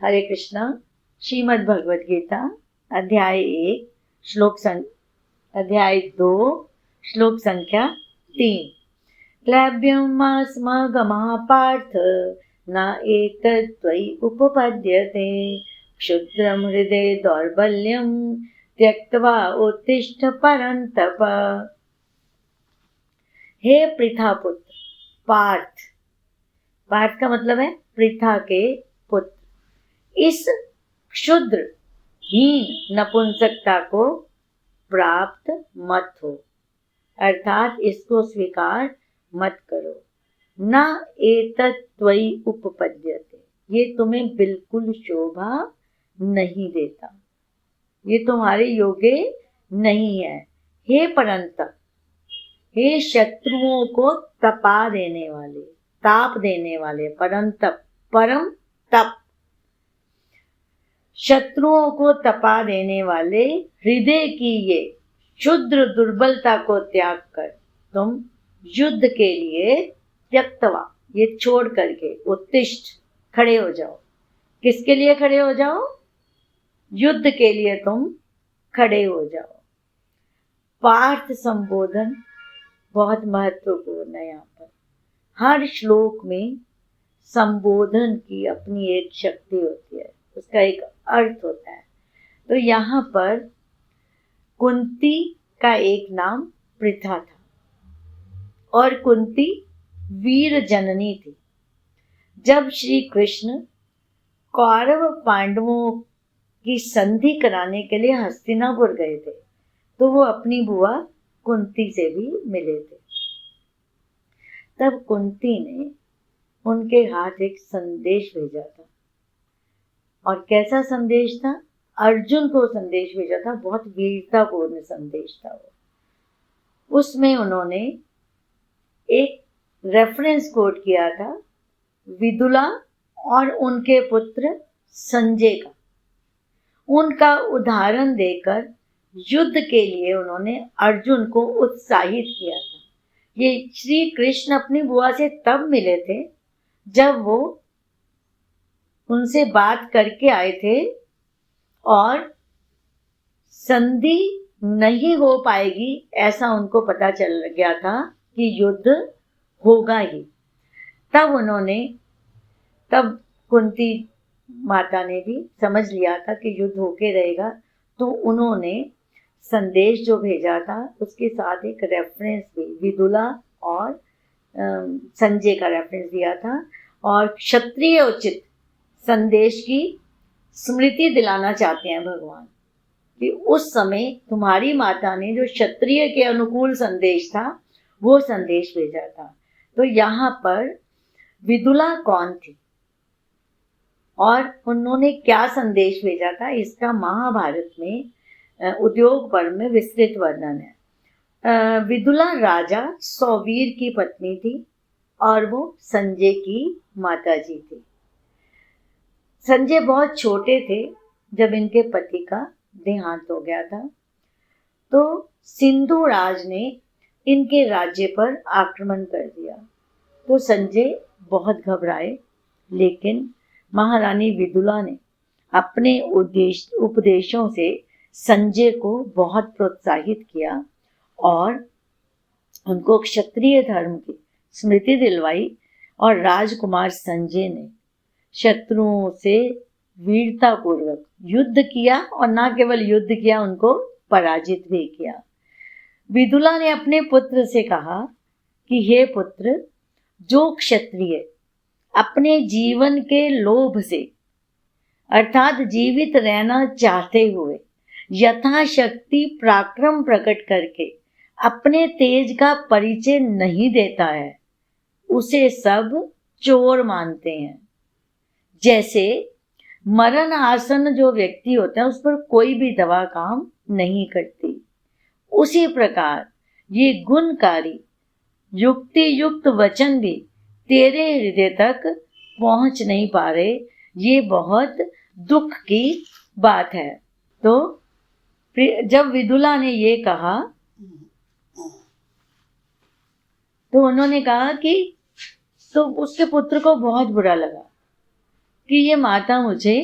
हरे कृष्णा। श्रीमद् भगवद गीता अध्याय 2 श्लोक संख्या 3। क्लैब्यमास्मगमः पार्थ न एतत् त्वयि उपपद्यते क्षुद्रं हृदये दौर्बल्यं त्यक्त्वा उत्तिष्ठ परन्तप। हे पृथा पुत्र पार्थ, पार्थ का मतलब है पृथा के पुत्र, इस क्षुद्र हीन नपुंसकता को प्राप्त मत हो, अर्थात इसको स्वीकार मत करो। न एतत् त्वयि उपपद्यते, ये तुम्हें बिल्कुल शोभा नहीं देता, ये तुम्हारे योग्य नहीं है। हे परंतप, हे शत्रुओं को तपा देने वाले, ताप देने वाले, परंतप परम तप, शत्रुओं को तपा देने वाले हृदय की ये क्षुद्र दुर्बलता को त्याग कर तुम युद्ध के लिए त्यक्तवा, ये छोड़ करके उत्तिष्ठ, खड़े हो जाओ। किसके लिए खड़े हो जाओ? युद्ध के लिए तुम खड़े हो जाओ। पार्थ संबोधन बहुत महत्वपूर्ण है। यहाँ पर हर श्लोक में संबोधन की अपनी एक शक्ति होती है, उसका एक अर्थ होता है। तो यहाँ पर कुंती का एक नाम पृथा था और कुंती वीर जननी थी। जब श्री कृष्ण कौरव पांडवों की संधि कराने के लिए हस्तिनापुर गए थे, तो वो अपनी बुआ कुंती से भी मिले थे। तब कुंती ने उनके हाथ एक संदेश भेजा था। और कैसा संदेश था? अर्जुन को संदेश भेजा था, बहुत वीरतापूर्ण संदेश था वो। उसमें उन्होंने एक रेफरेंस कोट किया था विदुला और उनके पुत्र संजय का। उनका उदाहरण देकर युद्ध के लिए उन्होंने अर्जुन को उत्साहित किया था। ये श्री कृष्ण अपनी बुआ से तब मिले थे जब वो उनसे बात करके आए थे और संधि नहीं हो पाएगी ऐसा उनको पता चल गया था कि युद्ध होगा ही। तब कुंती माता ने भी समझ लिया था कि युद्ध होके रहेगा, तो उन्होंने संदेश जो भेजा था उसके साथ एक रेफरेंस भी विदुला और संजय का रेफरेंस दिया था और क्षत्रिय उचित संदेश की स्मृति दिलाना चाहते हैं भगवान कि उस समय तुम्हारी माता ने जो क्षत्रिय के अनुकूल संदेश था वो संदेश भेजा था। तो यहाँ पर विदुला कौन थी और उन्होंने क्या संदेश भेजा था, इसका महाभारत में उद्योग पर्व में विस्तृत वर्णन है। विदुला राजा सौवीर की पत्नी थी और वो संजय की माताजी थी। संजय बहुत छोटे थे जब इनके पति का देहांत हो गया था, तो सिंधु राज ने इनके राज्य पर आक्रमण कर दिया। तो संजय बहुत घबराए, लेकिन महारानी विदुला ने अपने उपदेशों से संजय को बहुत प्रोत्साहित किया और उनको क्षत्रिय धर्म की स्मृति दिलवाई और राजकुमार संजय ने शत्रुओं से वीरतापूर्वक युद्ध किया और न केवल युद्ध किया, उनको पराजित भी किया। विदुला ने अपने पुत्र से कहा कि हे पुत्र, जो क्षत्रिय अपने जीवन के लोभ से अर्थात जीवित रहना चाहते हुए यथाशक्ति पराक्रम प्रकट करके अपने तेज का परिचय नहीं देता है, उसे सब चोर मानते हैं। जैसे मरण आसन जो व्यक्ति होता है उस पर कोई भी दवा काम नहीं करती, उसी प्रकार ये गुणकारी युक्ति युक्त वचन भी तेरे हृदय तक पहुंच नहीं पा रहे। ये बहुत दुख की बात है। तो जब विदुला ने ये कहा तो उन्होंने कहा कि तो उसके पुत्र को बहुत बुरा लगा कि ये माता मुझे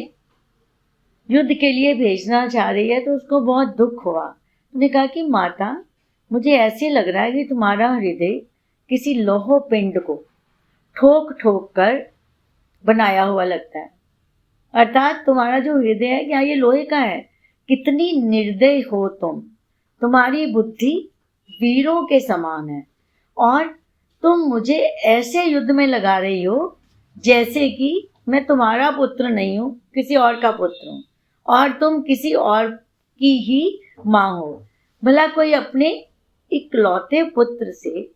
युद्ध के लिए भेजना चाह रही है, तो उसको बहुत दुख हुआ। उसने कहा कि माता, मुझे ऐसे लग रहा है कि तुम्हारा हृदय किसी लौह पिंड को ठोक ठोक कर बनाया हुआ लगता है। अर्थात तुम्हारा जो हृदय है, क्या ये लोहे का है? कितनी निर्दय हो तुम। तुम्हारी बुद्धि वीरों के समान है और तुम मुझे ऐसे युद्ध में लगा रही हो जैसे कि मैं तुम्हारा पुत्र नहीं हूं, किसी और का पुत्र हूं और तुम किसी और की ही माँ हो। भला कोई अपने इकलौते पुत्र से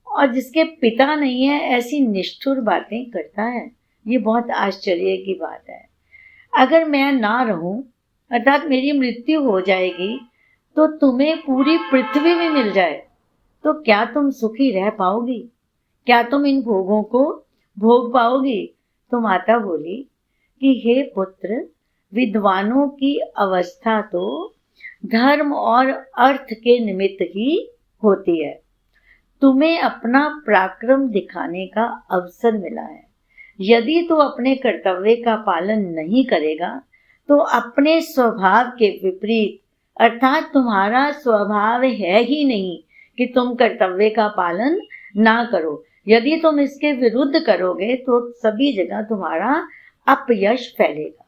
और जिसके पिता नहीं है ऐसी निष्ठुर बातें करता है? ये बहुत आश्चर्य की बात है। अगर मैं ना रहूं, अर्थात मेरी मृत्यु हो जाएगी, तो तुम्हें पूरी पृथ्वी भी मिल जाए तो क्या तुम सुखी रह पाओगी? क्या तुम इन भोगों को भोग पाओगी? तो माता बोली कि हे पुत्र, विद्वानों की अवस्था तो धर्म और अर्थ के निमित्त ही होती है। तुम्हें अपना पराक्रम दिखाने का अवसर मिला है। यदि तू अपने कर्तव्य का पालन नहीं करेगा तो अपने स्वभाव के विपरीत, अर्थात तुम्हारा स्वभाव है ही नहीं कि तुम कर्तव्य का पालन ना करो, यदि तुम इसके विरुद्ध करोगे तो सभी जगह तुम्हारा अपयश फैलेगा।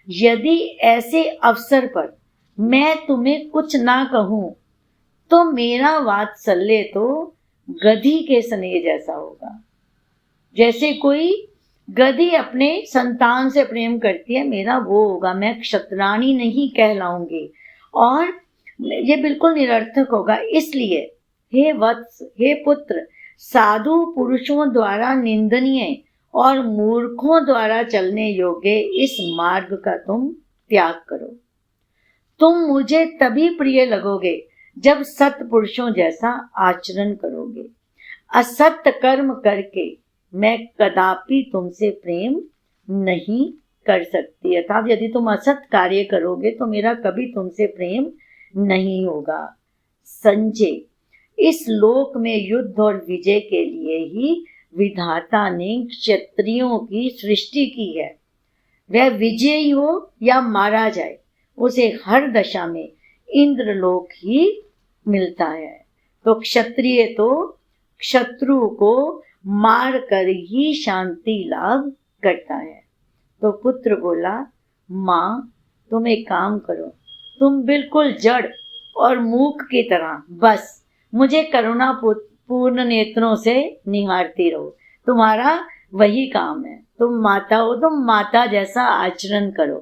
यदि ऐसे अवसर पर मैं तुम्हें कुछ ना कहूं तो मेरा वात्सल्य तो गधी के स्नेह जैसा होगा। जैसे कोई गधी अपने संतान से प्रेम करती है, मेरा वो होगा, मैं क्षत्राणी नहीं कहलाऊंगी और ये बिल्कुल निरर्थक होगा। इसलिए हे वत्स, हे पुत्र, साधु पुरुषों द्वारा निंदनीय और मूर्खों द्वारा चलने योग्य इस मार्ग का तुम त्याग करो। तुम मुझे तभी प्रिय लगोगे जब सत्पुरुषों जैसा आचरण करोगे। असत्य कर्म करके मैं कदापि तुमसे प्रेम नहीं कर सकती। अर्थात यदि तुम असत कार्य करोगे तो मेरा कभी तुमसे प्रेम नहीं होगा। संजय, इस लोक में युद्ध और विजय के लिए ही विधाता ने क्षत्रियों की सृष्टि की है। वह विजयी हो या मारा जाए, उसे हर दशा में इंद्रलोक ही मिलता है। तो क्षत्रिय तो शत्रु को मार कर ही शांति लाभ करता है। तो पुत्र बोला, माँ, तुम एक काम करो, तुम बिल्कुल जड़ और मूक की तरह बस मुझे करुणा पूर्ण नेत्रों से निहारती रहो। तुम्हारा वही काम है। तुम माता हो, तुम माता जैसा आचरण करो।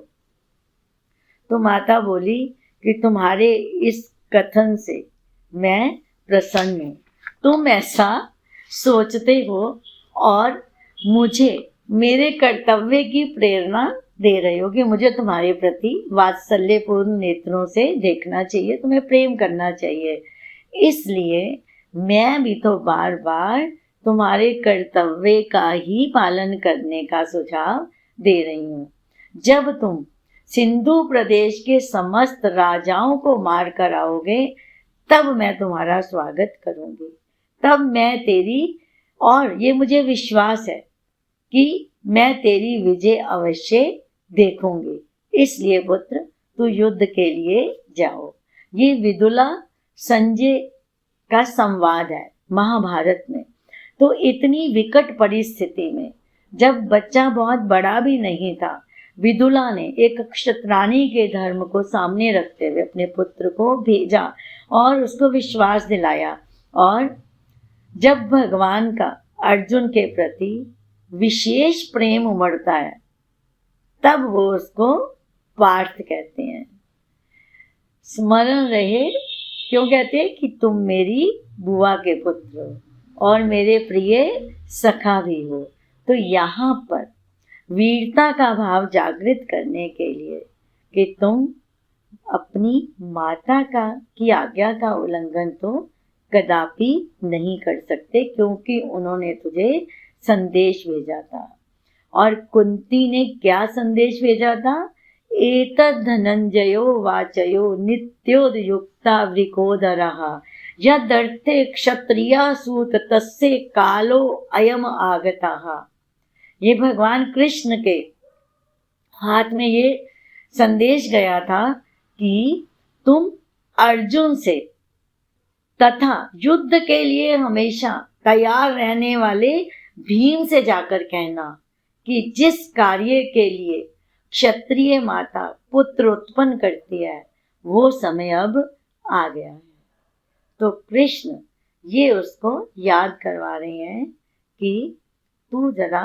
तो माता बोली कि तुम्हारे इस कथन से मैं प्रसन्न हूँ। तुम ऐसा सोचते हो और मुझे मेरे कर्तव्य की प्रेरणा दे रहे हो कि मुझे तुम्हारे प्रति वात्सल्यपूर्ण नेत्रों से देखना चाहिए, तुम्हें प्रेम करना चाहिए। इसलिए मैं भी तो बार बार तुम्हारे कर्तव्य का ही पालन करने का सुझाव दे रही हूँ। जब तुम सिंधु प्रदेश के समस्त राजाओं को मार कर आओगे तब मैं तुम्हारा स्वागत करूंगी। तब मैं तेरी, और ये मुझे विश्वास है कि मैं तेरी विजय अवश्य देखूंगी। इसलिए पुत्र, तू युद्ध के लिए जाओ। ये विदुला संजय का संवाद है महाभारत में। तो इतनी विकट परिस्थिति में जब बच्चा बहुत बड़ा भी नहीं था, विदुला ने एक क्षत्राणी के धर्म को सामने रखते हुए अपने पुत्र को भेजा और उसको विश्वास दिलाया। और जब भगवान का अर्जुन के प्रति विशेष प्रेम उमड़ता है तब वो उसको पार्थ कहते हैं। स्मरण रहे, क्यों कहते हैं कि तुम मेरी बुआ के पुत्र हो और मेरे प्रिय सखा भी हो। तो यहाँ पर वीरता का भाव जागृत करने के लिए कि तुम अपनी माता की आज्ञा का उल्लंघन तो कदापि नहीं कर सकते, क्योंकि उन्होंने तुझे संदेश भेजा था। और कुंती ने क्या संदेश भेजा था? एतद् धनंजयो वाचयो नित्योदयुक्ता वृकोदरः यदर्थे क्षत्रिया सूत तस्य कालो अयम आगतः। ये भगवान कृष्ण के हाथ में ये संदेश गया था कि तुम अर्जुन से तथा युद्ध के लिए हमेशा तैयार रहने वाले भीम से जाकर कहना कि जिस कार्य के लिए क्षत्रिय माता पुत्र उत्पन्न करती है वो समय अब आ गया है। तो कृष्ण ये उसको याद करवा रहे हैं कि तू जरा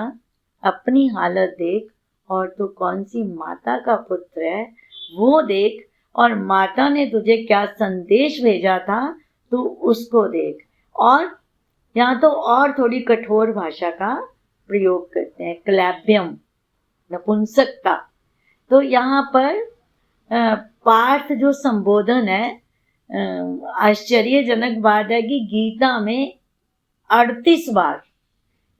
अपनी हालत देख और तू कौन सी माता का पुत्र है वो देख, और माता ने तुझे क्या संदेश भेजा था तू उसको देख। और यहाँ तो और थोड़ी कठोर भाषा का प्रयोग करते हैं, क्लैब्यम, नपुंसकता। तो यहाँ पर पार्थ जो संबोधन है, आश्चर्यजनक बात है कि गीता में 38 बार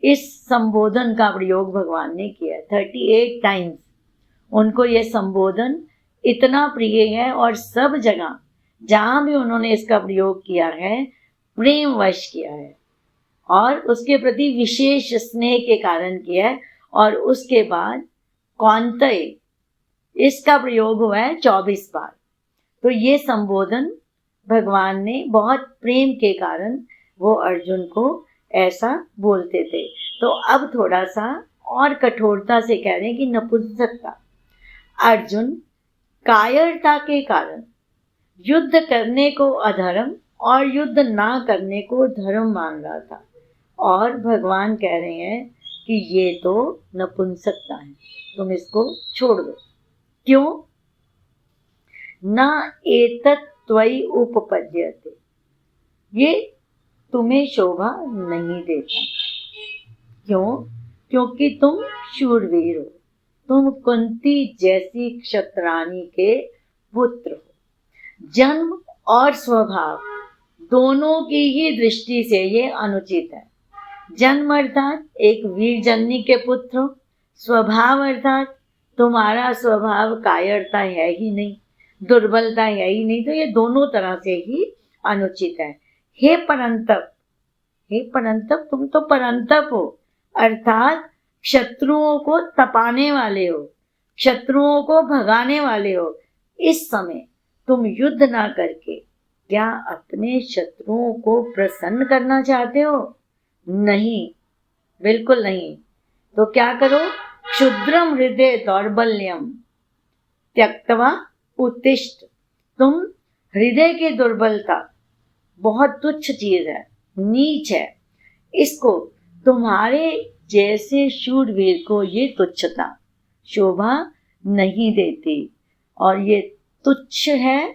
इस संबोधन का प्रयोग भगवान ने किया, 38 टाइम्स। उनको ये संबोधन इतना प्रिय है और सब जगह जहाँ भी उन्होंने इसका प्रयोग किया है प्रेमवश किया है और उसके प्रति विशेष स्नेह के कारण किया है। और उसके बाद कौन्तेय इसका प्रयोग हुआ है 24 बार। तो ये संबोधन भगवान ने बहुत प्रेम के कारण वो अर्जुन को ऐसा बोलते थे। तो अब थोड़ा सा और कठोरता से कह रहे हैं कि नपुंसकता, अर्जुन कायरता के कारण युद्ध करने को अधर्म और युद्ध ना करने को धर्म मान रहा था, और भगवान कह रहे हैं कि ये तो नपुंसकता है, तुम इसको छोड़ दो। क्यों? ना एतत् त्वयि उपपद्यते, ये तुम्हें शोभा नहीं देता। क्यों? क्योंकि तुम शूरवीर हो, तुम कुंती जैसी क्षत्राणी के पुत्र हो। जन्म और स्वभाव दोनों की ही दृष्टि से ये अनुचित है। जन्म अर्थात एक वीरजननी के पुत्र हो, स्वभाव अर्थात तुम्हारा स्वभाव कायरता है ही नहीं, दुर्बलता है ही नहीं, तो ये दोनों तरह से ही अनुचित है। हे परंतप, हे परंतप, तुम तो परंतप हो, अर्थात शत्रुओं को तपाने वाले हो, शत्रुओं को भगाने वाले हो। इस समय तुम युद्ध ना करके क्या अपने शत्रुओं को प्रसन्न करना चाहते हो? नहीं, बिल्कुल नहीं। तो क्या करो? क्षुद्रम हृदय दौर्बल्यम त्यक्त्वा उत्तिष्ठ। तुम हृदय की दुर्बलता बहुत तुच्छ चीज है, नीच है, इसको तुम्हारे जैसे शूरवीर को ये तुच्छता शोभा नहीं देती, और ये तुच्छ है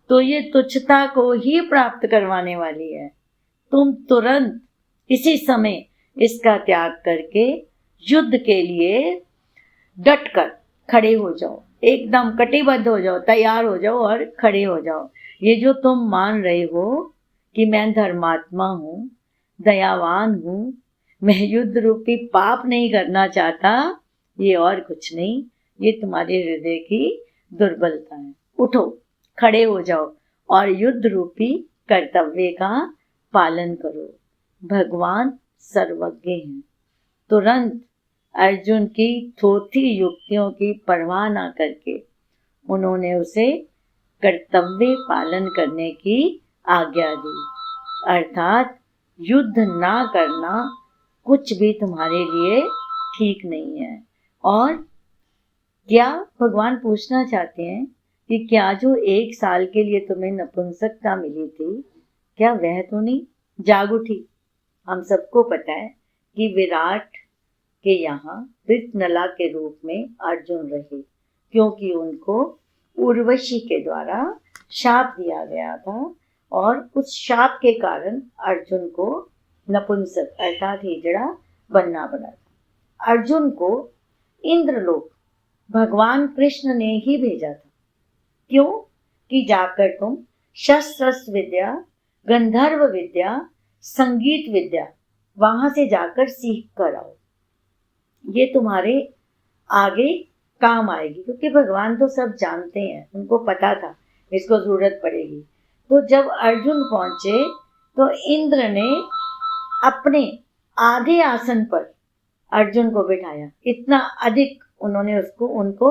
तो ये तुच्छता को ही प्राप्त करवाने वाली है। तुम तुरंत इसी समय इसका त्याग करके युद्ध के लिए डटकर खड़े हो जाओ, एकदम कटिबद्ध हो जाओ, तैयार हो जाओ और खड़े हो जाओ। ये जो तुम मान रहे हो कि मैं धर्मात्मा हूँ, दयावान हूँ, मैं युद्ध रूपी पाप नहीं करना चाहता, ये और कुछ नहीं, ये तुम्हारे हृदय की दुर्बलता है। उठो, खड़े हो जाओ और युद्ध रूपी कर्तव्य का पालन करो। भगवान सर्वज्ञ हैं। तुरंत अर्जुन की थोथी युक्तियों की परवाह ना करके उन्होंने उसे कर्तव्य पालन करने की आज्ञा दी, अर्थात युद्ध ना करना कुछ भी तुम्हारे लिए ठीक नहीं है। और क्या भगवान पूछना चाहते हैं कि क्या जो 1 साल के लिए तुम्हें नपुंसकता मिली थी, क्या वह तो नहीं जाग उठी? हम सबको पता है कि विराट के यहाँ वृत्रनला के रूप में अर्जुन रहे, क्योंकि उनको उर्वशी के द्वारा शाप दिया गया था, और उस शाप के कारण अर्जुन को नपुंसक अर्थात हिजड़ा बनना पड़ा था। अर्जुन को इंद्रलोक भगवान कृष्ण ने ही भेजा था। क्यों? कि जाकर तुम शस्त्र विद्या, गंधर्व विद्या, संगीत विद्या वहां से जाकर सीख कर आओ, ये तुम्हारे आगे काम आएगी। क्योंकि भगवान तो सब जानते हैं, उनको पता था इसको जरूरत पड़ेगी। तो जब अर्जुन पहुंचे तो इंद्र ने अपने आधे आसन पर अर्जुन को बिठाया। इतना अधिक उन्होंने उनको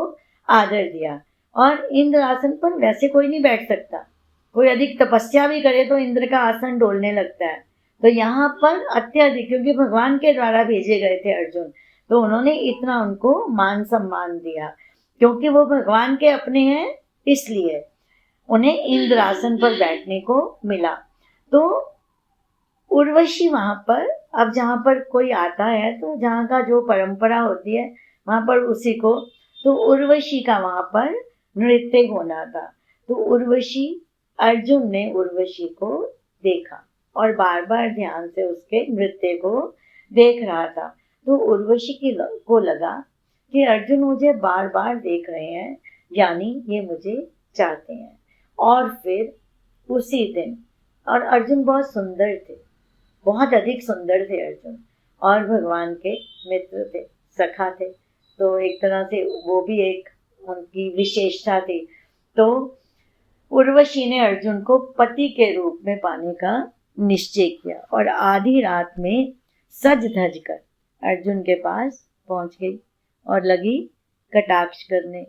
आदर दिया। और इंद्र आसन पर वैसे कोई नहीं बैठ सकता, कोई अधिक तपस्या भी करे तो इंद्र का आसन डोलने लगता है। तो यहाँ पर अत्यधिक, क्योंकि भगवान के द्वारा भेजे गए थे अर्जुन, तो उन्होंने इतना उनको मान सम्मान दिया, क्योंकि वो भगवान के अपने हैं, इसलिए उन्हें इंद्र आसन पर बैठने को मिला। तो उर्वशी वहां पर, अब जहाँ पर कोई आता है तो जहाँ का जो परंपरा होती है वहां पर उसी को, तो उर्वशी का वहां पर नृत्य होना था। तो उर्वशी, अर्जुन ने उर्वशी को देखा और बार बार ध्यान से उसके नृत्य को देख रहा था। तो उर्वशी को लगा कि अर्जुन मुझे बार बार देख रहे हैं, यानी ये मुझे चाहते हैं। और फिर उसी दिन, और अर्जुन बहुत सुंदर थे, बहुत अधिक सुंदर थे अर्जुन, और भगवान के मित्र थे, सखा थे, तो एक तरह से वो भी एक उनकी विशेषता थी। तो उर्वशी ने अर्जुन को पति के रूप में पाने का निश्चय किया और आधी रात में सज धज कर अर्जुन के पास पहुंच गई और लगी कटाक्ष करने।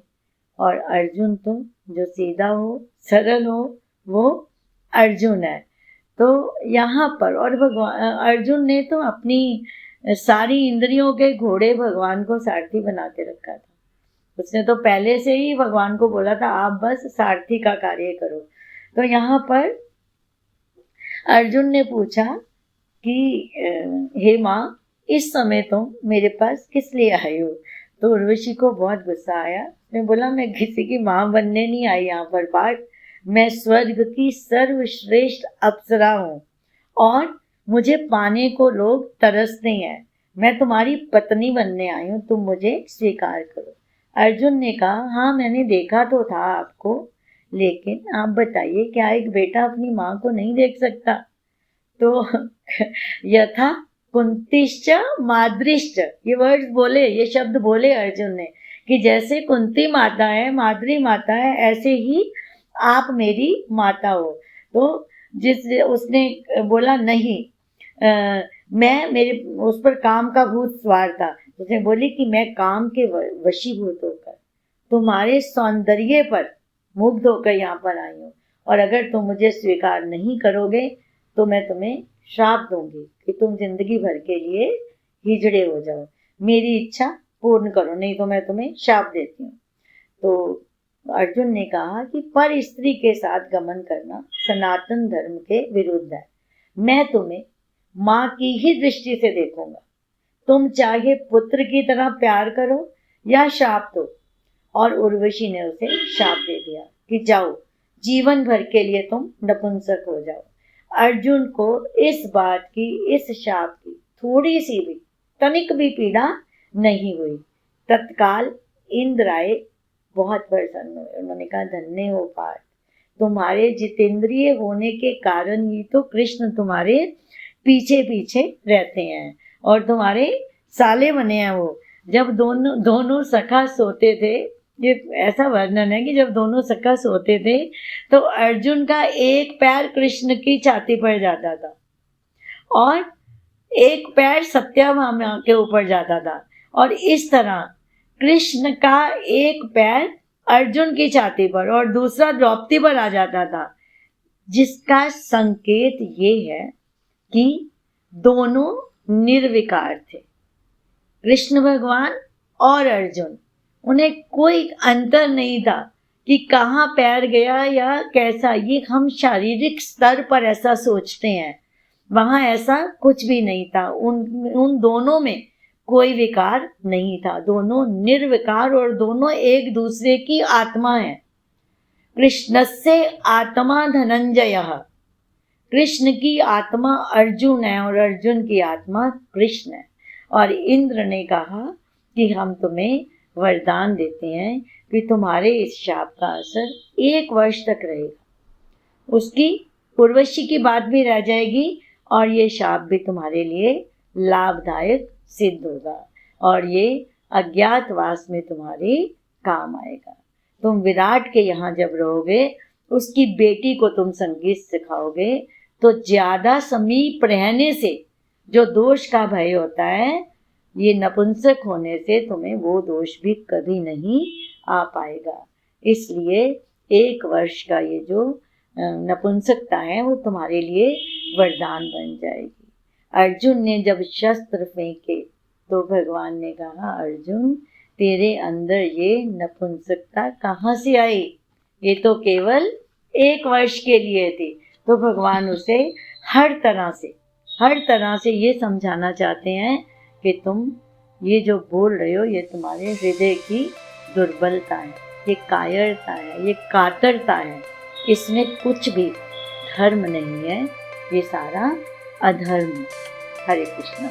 और अर्जुन तो जो सीधा हो, सरल हो, वो अर्जुन है। तो यहाँ पर, और भगवान अर्जुन ने तो अपनी सारी इंद्रियों के घोड़े भगवान को सारथी बना के रखा था। उसने तो पहले से ही भगवान को बोला था आप बस सारथी का कार्य करो। तो यहाँ पर अर्जुन ने पूछा कि हे माँ, इस समय तुम मेरे पास किस लिए आई हो? तो उर्वशी को बहुत गुस्सा आया। उसने बोला मैं किसी की माँ बनने नहीं आई यहाँ पर पाठ, मैं स्वर्ग की सर्वश्रेष्ठ अप्सरा हूँ और मुझे पाने को लोग तरसते हैं। मैं तुम्हारी पत्नी बनने आई हूँ, तुम मुझे स्वीकार करो। अर्जुन ने कहा हाँ, मैंने देखा तो था आपको, लेकिन आप बताइए क्या एक बेटा अपनी माँ को नहीं देख सकता? तो यथा कुंतीश्च माद्रिश्च, ये वर्ड्स बोले, ये शब्द बोले अर्जुन ने कि जैसे कुंती माता है, माद्री माता है, ऐसे ही आप मेरी माता हो। तो उसने बोला नहीं, मैं, मेरे उस पर काम का भूत सवार था। उसने बोली कि मैं काम के वशीभूत होकर तुम्हारे सौंदर्य पर मुग्ध होकर यहाँ पर आई हूँ, और अगर तुम मुझे स्वीकार नहीं करोगे तो मैं तुम्हें श्राप दूंगी कि तुम जिंदगी भर के लिए हिजड़े हो जाओ। मेरी इच्छा पूर्ण करो, नहीं तो मैं तुम्हें श्राप देती हूँ। तो अर्जुन ने कहा कि पर स्त्री के साथ गमन करना सनातन धर्म के विरुद्ध है। मैं तुम्हें माँ की ही दृष्टि से देखूंगा, तुम चाहे पुत्र की तरह प्यार करो या श्राप दो। और उर्वशी ने उसे श्राप दे दिया कि जाओ, जीवन भर के लिए तुम नपुंसक हो जाओ। अर्जुन को इस बात की, इस श्राप की थोड़ी सी भी, तनिक भी पीड़ा नहीं हुई। तत्काल इंद्र आए, बहुत प्रसन्न हुए। उन्होंने कहा धन्य हो पार्थ, तुम्हारे जितेंद्रिय होने के कारण ही तो कृष्ण तुम्हारे पीछे पीछे रहते हैं और तुम्हारे साले बने हैं। वो जब दोनों सखा सोते थे, ये ऐसा वर्णन है कि जब दोनों सखा सोते थे तो अर्जुन का एक पैर कृष्ण की छाती पर जाता था और एक पैर सत्याभामा के ऊपर जाता था, और इस तरह कृष्ण का एक पैर अर्जुन की छाती पर और दूसरा द्रौपदी पर आ जाता था, जिसका संकेत ये है कि दोनों निर्विकार थे। कृष्ण भगवान और अर्जुन, उन्हें कोई अंतर नहीं था कि कहाँ पैर गया या कैसा। ये हम शारीरिक स्तर पर ऐसा सोचते हैं, वहाँ ऐसा कुछ भी नहीं था। उन दोनों में कोई विकार नहीं था, दोनों निर्विकार और दोनों एक दूसरे की आत्मा है। कृष्णस्य आत्मा धनंजय, कृष्ण की आत्मा अर्जुन है और अर्जुन की आत्मा कृष्ण है। और इंद्र ने कहा कि हम तुम्हें वरदान देते हैं कि तुम्हारे इस शाप का असर 1 वर्ष तक रहेगा, उसकी उर्वशी की बात भी रह जाएगी और ये शाप भी तुम्हारे लिए लाभदायक सिद्ध होगा और ये अज्ञातवास में तुम्हारे काम आएगा। तुम विराट के यहाँ जब रहोगे, उसकी बेटी को तुम संगीत सिखाओगे, तो ज्यादा समीप रहने से जो दोष का भय होता है ये नपुंसक होने से तुम्हें वो दोष भी कभी नहीं आ पाएगा। इसलिए 1 वर्ष का ये जो नपुंसकता है वो तुम्हारे लिए वरदान बन जाएगी। अर्जुन ने जब शस्त्र फेंके तो भगवान ने कहा, अर्जुन तेरे अंदर ये नपुंसकता कहाँ से आई? ये तो केवल 1 वर्ष के लिए थी। तो भगवान उसे हर तरह से ये समझाना चाहते हैं कि तुम ये जो बोल रहे हो ये तुम्हारे हृदय की दुर्बलता है, ये कायरता है, ये कातरता है। इसमें कुछ भी धर्म नहीं है, ये सारा अधर्म है। हरे कृष्ण।